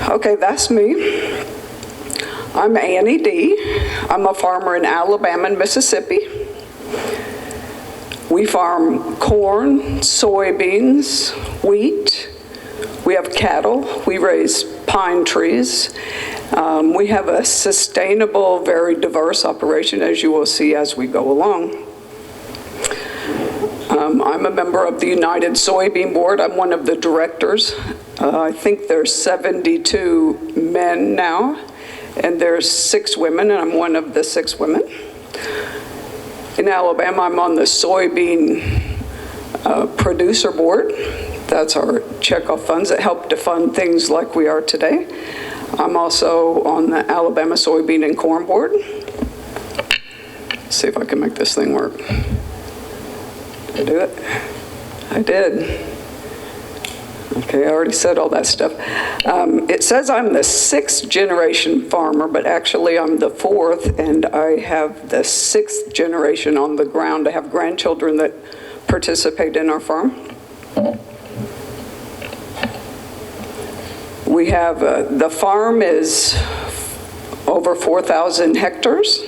Okay, that's me. I'm Annie Dee. I'm a farmer in Alabama and Mississippi. We farm corn, soybeans, wheat. We have cattle. We raise pine trees. We have a sustainable, very diverse operation, as you will see as we go along. I'm a member of the United Soybean Board. I'm one of the directors. I think there's 72 men now, and there's 6 women, and I'm one of the 6 women. In Alabama, I'm on the soybean producer board. That's our checkoff funds that help to fund things like we are today. I'm also on the Alabama Soybean and Corn Board. Let's see if I can make this thing work. Did I do it? I did. Okay, I already said all that stuff. It says I'm the 6th generation farmer, but actually I'm the 4th, and I have the 6th generation on the ground. I have grandchildren that participate in our farm. We have, the farm is over 4,000 hectares.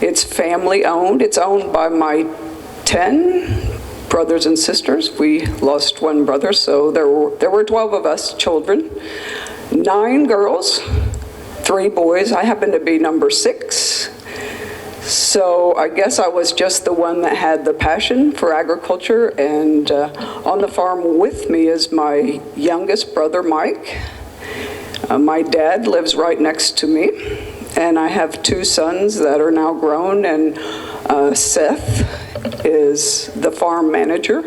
It's family owned. It's owned by my 10 brothers and sisters. We lost 1 brother, so there were 12 of us children. 9 girls, 3 boys. I happen to be number 6. So I guess I was just the one that had the passion for agriculture, and on the farm with me is my youngest brother, Mike. My dad lives right next to me, and I have 2 sons that are now grown, and Seth is the farm manager,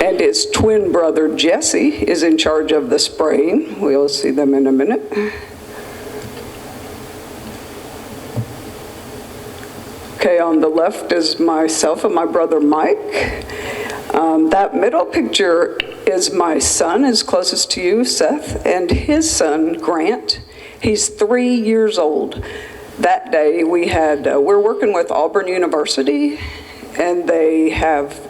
and his twin brother Jesse is in charge of the spraying. We'll see them in a minute. Okay, on the left is myself and my brother Mike. That middle picture is my son, is closest to you, Seth, and his son, Grant. He's 3 years old. That day we're working with Auburn University, and they have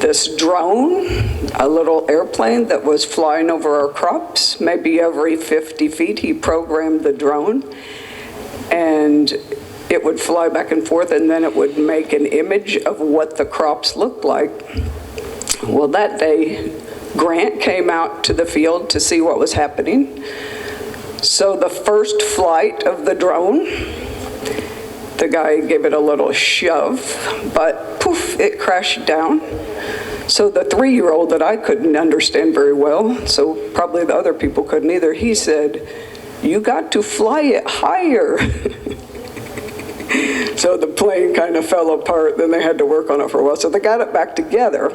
this drone, a little airplane that was flying over our crops. Maybe every 50 feet he programmed the drone, and it would fly back and forth, and then it would make an image of what the crops looked like. Well, that day, Grant came out to the field to see what was happening. So the first flight of the drone, the guy gave it a little shove, but poof, it crashed down. So the 3-year-old that I couldn't understand very well, so probably the other people couldn't either, he said, "You got to fly it higher." So the plane kind of fell apart, then they had to work on it for a while. So they got it back together.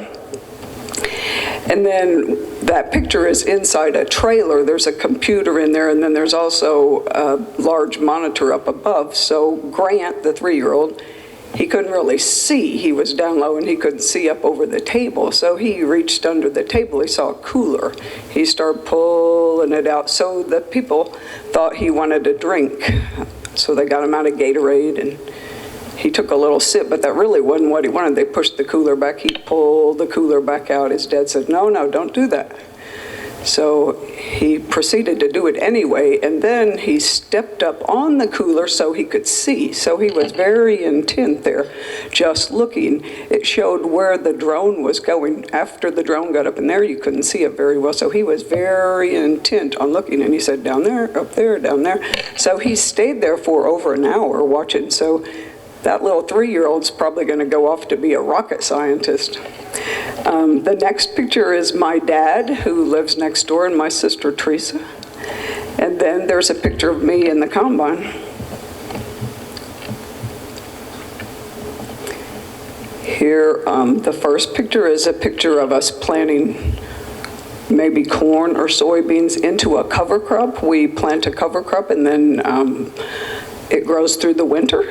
And then that picture is inside a trailer. There's a computer in there, and then there's also a large monitor up above. So Grant, the 3-year-old, he couldn't really see. He was down low and he couldn't see up over the table. So he reached under the table. He saw a cooler. He started pulling it out. So the people thought he wanted a drink. So they got him out of Gatorade, and he took a little sip, but that really wasn't what he wanted. They pushed the cooler back. He pulled the cooler back out. His dad said, "No, don't do that." So he proceeded to do it anyway, and then he stepped up on the cooler so he could see. So he was very intent there, just looking. It showed where the drone was going. After the drone got up in there, you couldn't see it very well. So he was very intent on looking, and he said, "Down there, up there, down there." So he stayed there for over an hour watching. So that little 3-year-old's probably going to go off to be a rocket scientist. The next picture is my dad, who lives next door, and my sister Teresa. And then there's a picture of me in the combine. Here, the first picture is a picture of us planting maybe corn or soybeans into a cover crop. We plant a cover crop, and then it grows through the winter.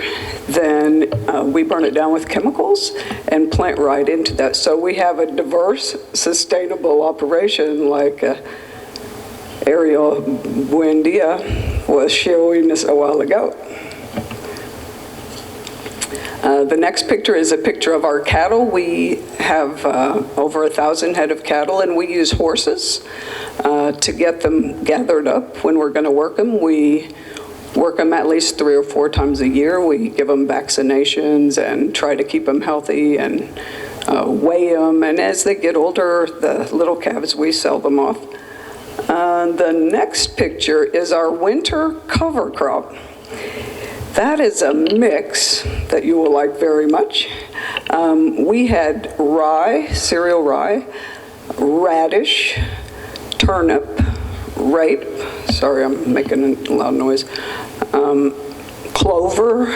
Then we burn it down with chemicals and plant right into that. So we have a diverse, sustainable operation like Ariel Buendia was showing us a while ago. The next picture is a picture of our cattle. We have over 1,000 head of cattle, and we use horses to get them gathered up when we're going to work them. We work them at least 3 or 4 times a year. We give them vaccinations and try to keep them healthy and weigh them. And as they get older, the little calves, we sell them off. The next picture is our winter cover crop. That is a mix that you will like very much. We had rye, cereal rye, radish, turnip, rape, sorry I'm making a loud noise, clover,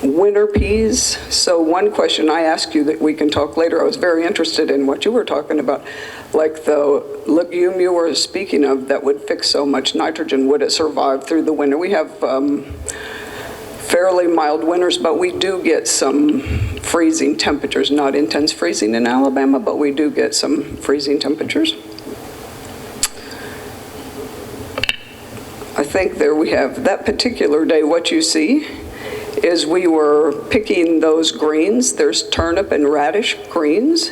winter peas. So one question I asked you that we can talk later, I was very interested in what you were talking about, like the legume you were speaking of that would fix so much nitrogen, would it survive through the winter? We have fairly mild winters, but we do get some freezing temperatures, not intense freezing in Alabama, but we do get some freezing temperatures. I think there we have that particular day. What you see is we were picking those greens. There's turnip and radish greens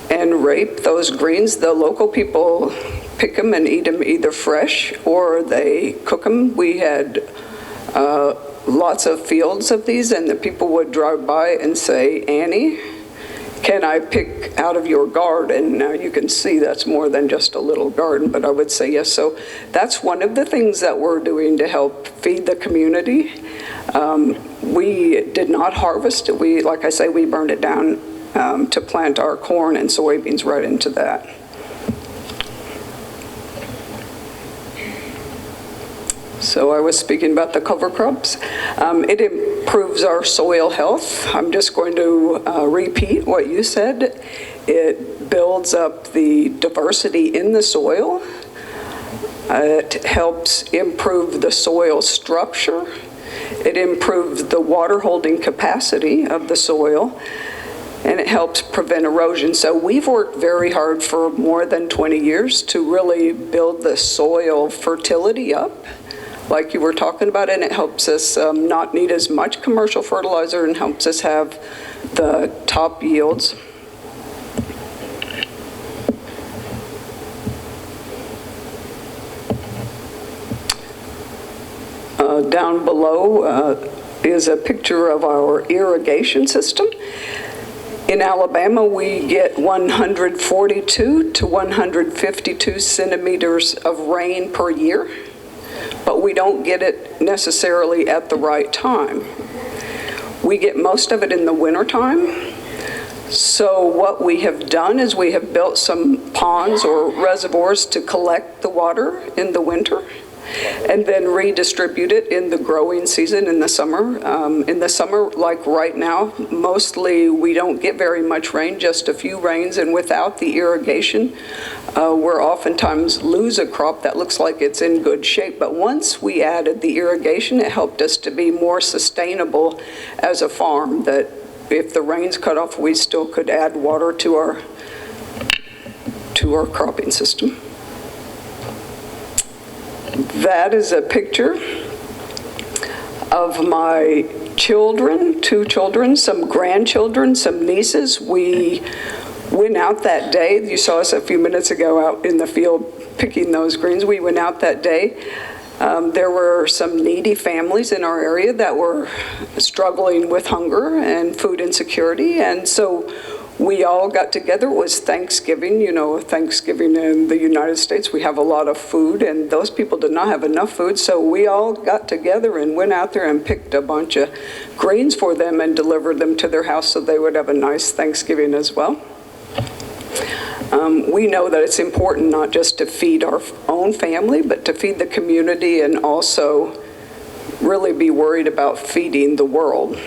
and rape, those greens. The local people pick them and eat them either fresh or they cook them. We had lots of fields of these, and the people would drive by and say, "Annie, can I pick out of your garden?" Now you can see that's more than just a little garden, but I would say yes. So that's one of the things that we're doing to help feed the community. We did not harvest it. We, like I say, we burned it down to plant our corn and soybeans right into that. So I was speaking about the cover crops. It improves our soil health. I'm just going to repeat what you said. It builds up the diversity in the soil. It helps improve the soil structure. It improves the water holding capacity of the soil. And it helps prevent erosion. So we've worked very hard for more than 20 years to really build the soil fertility up, like you were talking about, and it helps us not need as much commercial fertilizer and helps us have the top yields. Down below is a picture of our irrigation system. In Alabama, we get 142 to 152 centimeters of rain per year, but we don't get it necessarily at the right time. We get most of it in the wintertime. So what we have done is we have built some ponds or reservoirs to collect the water in the winter and then redistribute it in the growing season in the summer. In the summer, like right now, mostly we don't get very much rain, just a few rains, and without the irrigation, we're oftentimes lose a crop that looks like it's in good shape. But once we added the irrigation, it helped us to be more sustainable as a farm, that if the rains cut off, we still could add water to our cropping system. That is a picture of my children, 2 children, some grandchildren, some nieces. We went out that day. You saw us a few minutes ago out in the field picking those greens. We went out that day. There were some needy families in our area that were struggling with hunger and food insecurity, and so we all got together. It was Thanksgiving. You know, Thanksgiving in the United States, we have a lot of food, and those people did not have enough food, so we all got together and went out there and picked a bunch of greens for them and delivered them to their house so they would have a nice Thanksgiving as well. We know that it's important not just to feed our own family, but to feed the community and also really be worried about feeding the world.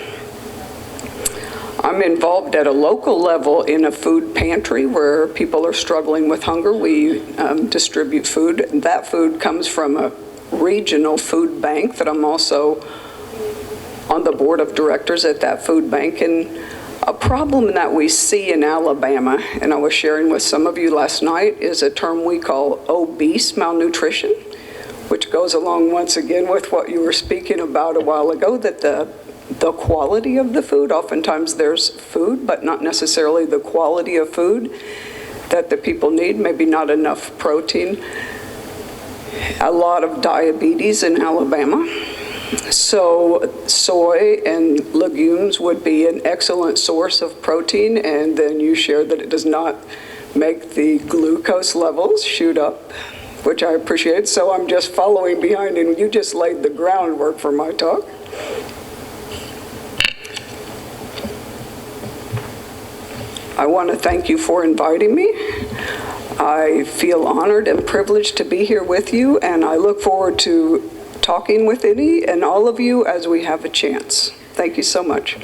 I'm involved at a local level in a food pantry where people are struggling with hunger. We distribute food. That food comes from a regional food bank that I'm also on the board of directors at that food bank. And a problem that we see in Alabama, and I was sharing with some of you last night, is a term we call obese malnutrition, which goes along once again with what you were speaking about a while ago, that the the quality of the food. Oftentimes there's food, but not necessarily the quality of food that the people need, maybe not enough protein. A lot of diabetes in Alabama. So soy and legumes would be an excellent source of protein, and then you shared that it does not make the glucose levels shoot up, which I appreciate. So I'm just following behind, and you just laid the groundwork for my talk. I want to thank you for inviting me. I feel honored and privileged to be here with you, and I look forward to talking with any and all of you as we have a chance. Thank you so much.